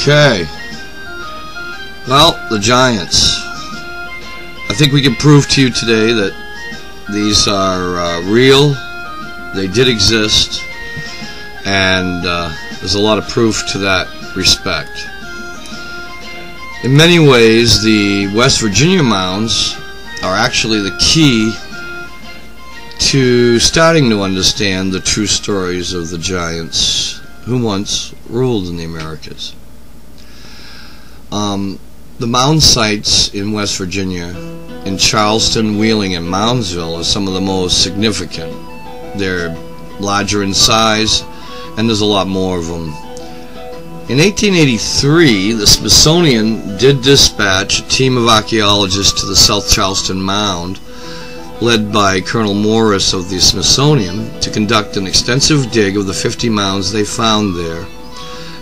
Okay. Well, the giants. I think we can prove to you today that these are real. They did exist, and there's a lot of proof to that respect. In many ways, the West Virginia mounds are actually the key to starting to understand the true stories of the giants who once ruled in the Americas. The mound sites in West Virginia, in Charleston, Wheeling, and Moundsville, are some of the most significant. They're larger in size, and there's a lot more of them. In 1883, the Smithsonian did dispatch a team of archaeologists to the South Charleston Mound, led by Colonel Morris of the Smithsonian, to conduct an extensive dig of the 50 mounds they found there,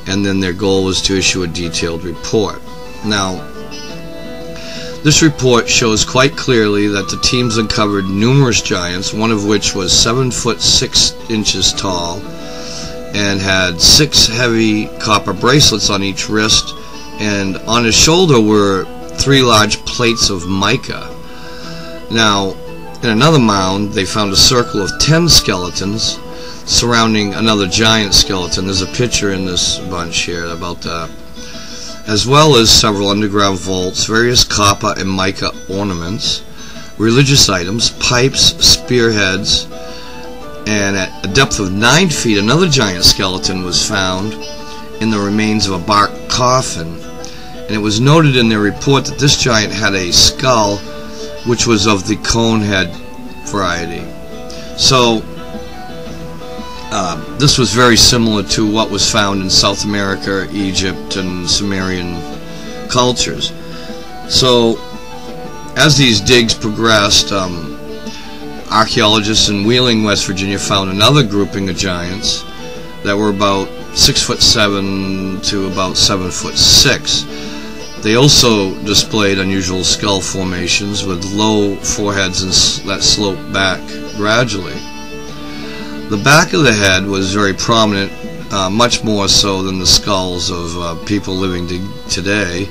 and then their goal was to issue a detailed report. Now, this report shows quite clearly that the teams uncovered numerous giants, one of which was 7 foot 6 inches tall and had 6 heavy copper bracelets on each wrist, and on his shoulder were 3 large plates of mica. Now, in another mound, they found a circle of 10 skeletons surrounding another giant skeleton. There's a picture in this bunch here about that. As well as several underground vaults, various copper and mica ornaments, religious items, pipes, spearheads, and at a depth of 9 feet, another giant skeleton was found in the remains of a bark coffin. And it was noted in their report that this giant had a skull which was of the cone head variety. So this was very similar to what was found in South America, Egypt, and Sumerian cultures. So as these digs progressed, archaeologists in Wheeling, West Virginia, found another grouping of giants that were about 6'7" to about 7'6". They also displayed unusual skull formations with low foreheads that sloped back gradually. The back of the head was very prominent, much more so than the skulls of people living today.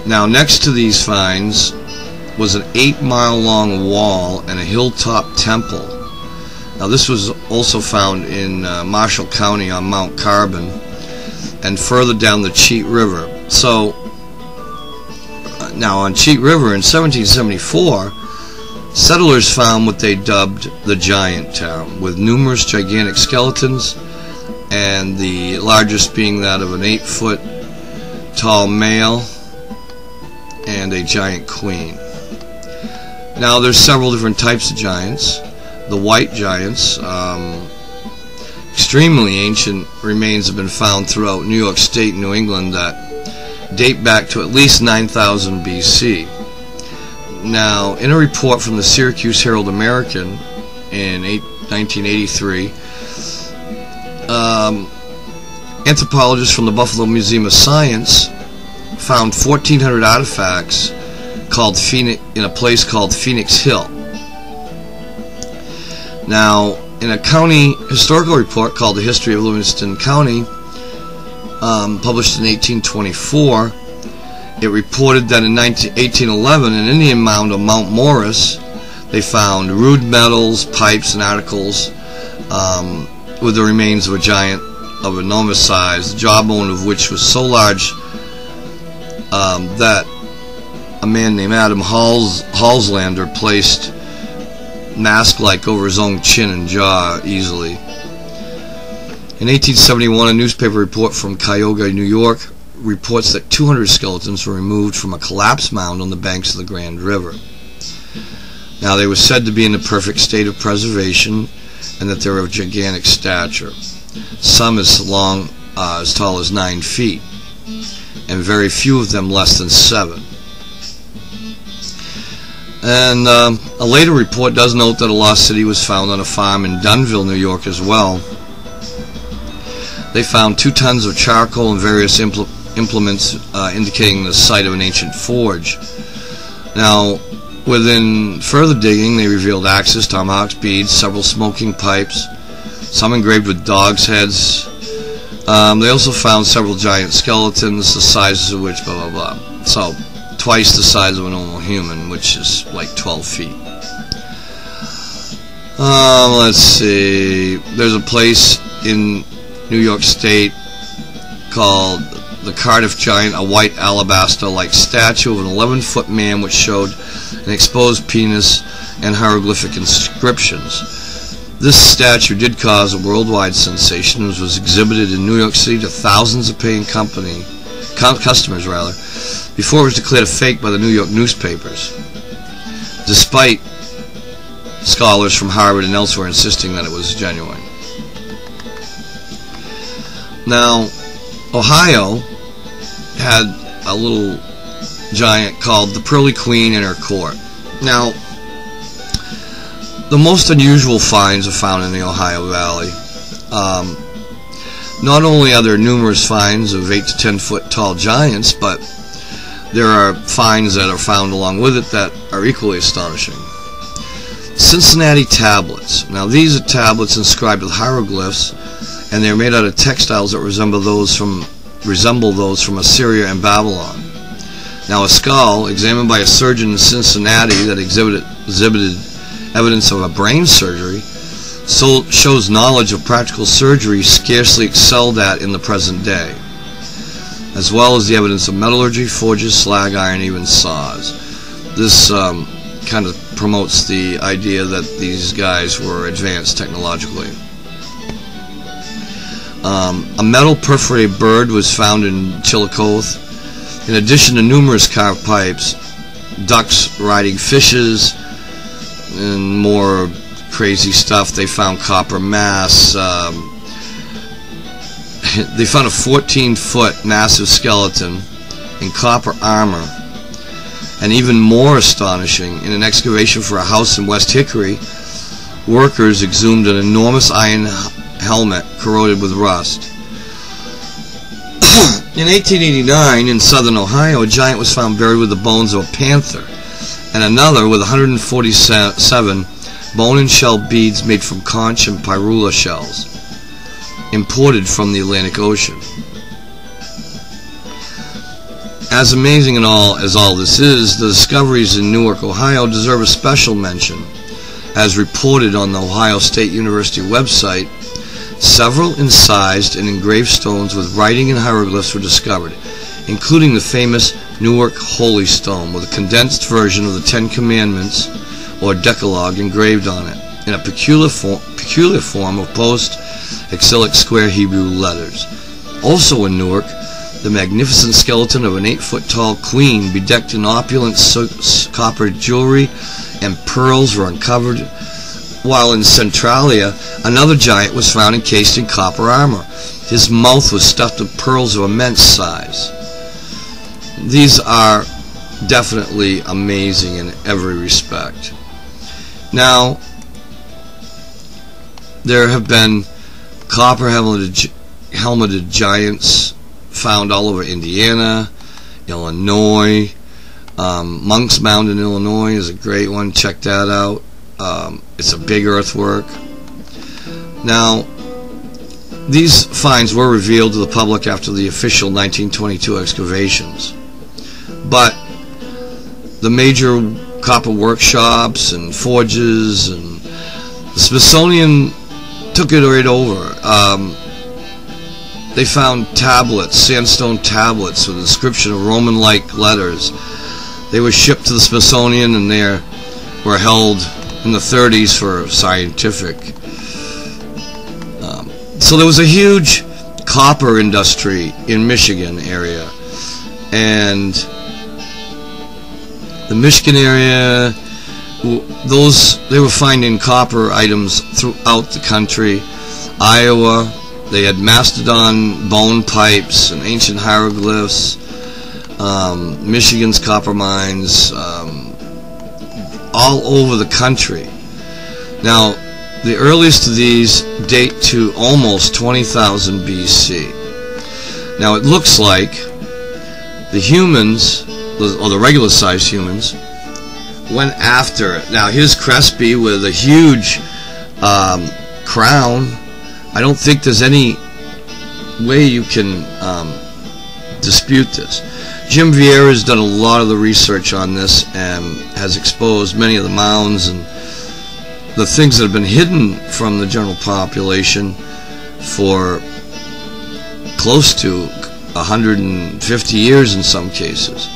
Now, next to these finds was an 8-mile-long wall and a hilltop temple. Now, this was also found in Marshall County on Mount Carbon and further down the Cheat River. So, now on Cheat River in 1774, settlers found what they dubbed the Giant Town, with numerous gigantic skeletons, and the largest being that of an 8-foot tall male and a giant queen. Now there's several different types of giants. The white giants, extremely ancient remains have been found throughout New York State and New England that date back to at least 9000 BC. Now, in a report from the Syracuse Herald-American in 1983, anthropologists from the Buffalo Museum of Science found 1,400 artifacts in a place called Phoenix Hill. Now, in a county historical report called The History of Livingston County, published in 1824, it reported that in 1811, an Indian mound of Mount Morris, they found rude metals, pipes, and articles with the remains of a giant of enormous size, the jawbone of which was so large that a man named Adam Halslander placed mask-like over his own chin and jaw easily. In 1871, a newspaper report from Cuyahoga, New York, reports that 200 skeletons were removed from a collapsed mound on the banks of the Grand River. Now, they were said to be in a perfect state of preservation and that they were of gigantic stature, some as tall as 9 feet, and very few of them less than 7. And a later report does note that a lost city was found on a farm in Dunville, New York as well. They found 2 tons of charcoal and various implements indicating the site of an ancient forge. Now, within further digging, they revealed axes, tomahawks, beads, several smoking pipes, some engraved with dogs' heads, They also found several giant skeletons, the sizes of which blah blah blah. So twice the size of a normal human, which is like 12 feet. Let's see. There's a place in New York State called the Cardiff Giant, a white alabaster-like statue of an 11-foot man which showed an exposed penis and hieroglyphic inscriptions. This statue did cause a worldwide sensation and was exhibited in New York City to thousands of paying customers before it was declared a fake by the New York newspapers, despite scholars from Harvard and elsewhere insisting that it was genuine. Now, Ohio had a little giant called the Pearly Queen in her court. Now, the most unusual finds are found in the Ohio Valley. Not only are there numerous finds of 8 to 10 foot tall giants, but there are finds that are found along with it that are equally astonishing. Cincinnati tablets. Now, these are tablets inscribed with hieroglyphs, and they're made out of textiles that resemble those from Assyria and Babylon. Now, a skull examined by a surgeon in Cincinnati that exhibited evidence of a brain surgery shows knowledge of practical surgery scarcely excelled at in the present day, as well as the evidence of metallurgy, forges, slag iron, even saws. This kind of promotes the idea that these guys were advanced technologically. A metal perforated bird was found in Chillicothe. In addition to numerous carved pipes, ducks riding fishes, and more crazy stuff. They found copper mass. They found a 14-foot massive skeleton in copper armor. And even more astonishing, in an excavation for a house in West Hickory, workers exhumed an enormous iron helmet corroded with rust. In 1889, in southern Ohio, a giant was found buried with the bones of a panther, and another with 147 bone and shell beads made from conch and pyrula shells, imported from the Atlantic Ocean. As amazing as all this is, the discoveries in Newark, Ohio deserve a special mention. As reported on the Ohio State University website, several incised and engraved stones with writing and hieroglyphs were discovered, including the famous Newark Holy Stone with a condensed version of the Ten Commandments, or Decalogue, engraved on it, in a peculiar form of post-exilic square Hebrew letters. Also in Newark, the magnificent skeleton of an 8-foot tall queen bedecked in opulent copper jewelry and pearls were uncovered, while in Centralia, another giant was found encased in copper armor. His mouth was stuffed with pearls of immense size. These are definitely amazing in every respect. Now, there have been copper helmeted giants found all over Indiana, Illinois. Monk's Mound in Illinois is a great one. Check that out. It's a big earthwork. Now, these finds were revealed to the public after the official 1922 excavations, but the major copper workshops and forges and the Smithsonian took it right over. They found tablets, sandstone tablets with a description of Roman-like letters. They were shipped to the Smithsonian and they were held in the 30s for scientific. So there was a huge copper industry in Michigan area, and the Michigan area, they were finding copper items throughout the country. Iowa, they had mastodon bone pipes and ancient hieroglyphs. Michigan's copper mines, all over the country. Now, the earliest of these date to almost 20,000 BC. Now, it looks like the humans, or the regular-sized humans, went after it. Now, here's Crespi with a huge crown. I don't think there's any way you can dispute this. Jim Vieira has done a lot of the research on this and has exposed many of the mounds and the things that have been hidden from the general population for close to 150 years in some cases.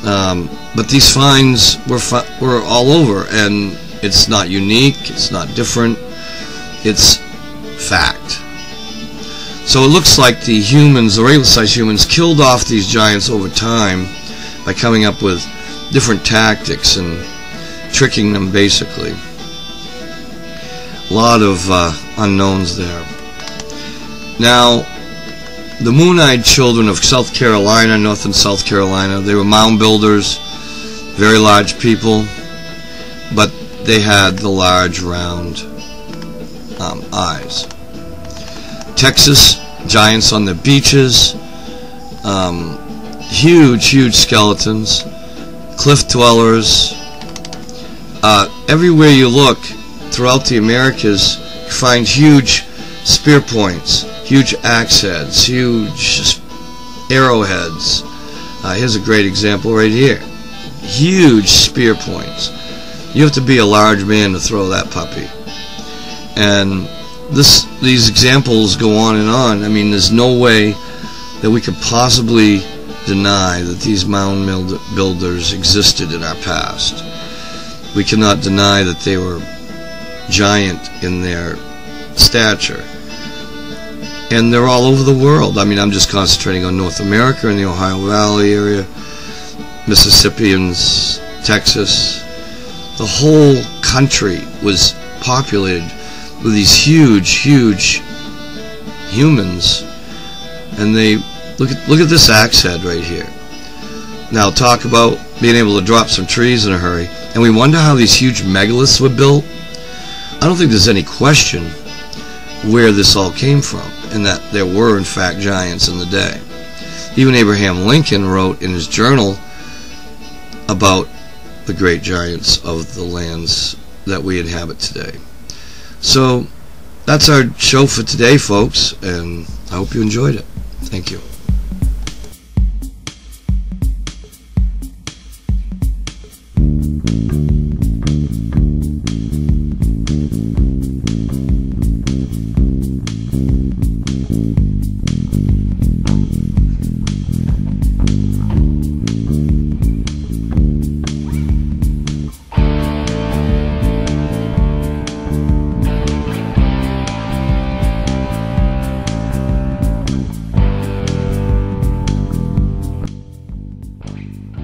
But these finds were all over, and it's not unique, it's not different, it's fact. So it looks like the humans, the regular-sized humans, killed off these giants over time by coming up with different tactics and tricking them, basically. A lot of unknowns there. Now, the Moon-Eyed Children of South Carolina, North and South Carolina, they were mound builders, very large people, but they had the large round eyes. Texas, giants on the beaches, huge skeletons, cliff dwellers. Everywhere you look throughout the Americas, you find huge spear points, huge axe heads, huge arrowheads. Here's a great example right here. Huge spear points. You have to be a large man to throw that puppy. And these examples go on and on. I mean, there's no way that we could possibly deny that these mound builders existed in our past. We cannot deny that they were giant in their stature. And they're all over the world. I mean, I'm just concentrating on North America and the Ohio Valley area, Mississippi and Texas. The whole country was populated with these huge humans, and they look at this axe head right here. Now, talk about being able to drop some trees in a hurry, and we wonder how these huge megaliths were built. I don't think there's any question where this all came from, and that there were in fact giants in the day. Even Abraham Lincoln wrote in his journal about the great giants of the lands that we inhabit today. So that's our show for today, folks, and I hope you enjoyed it. Thank you.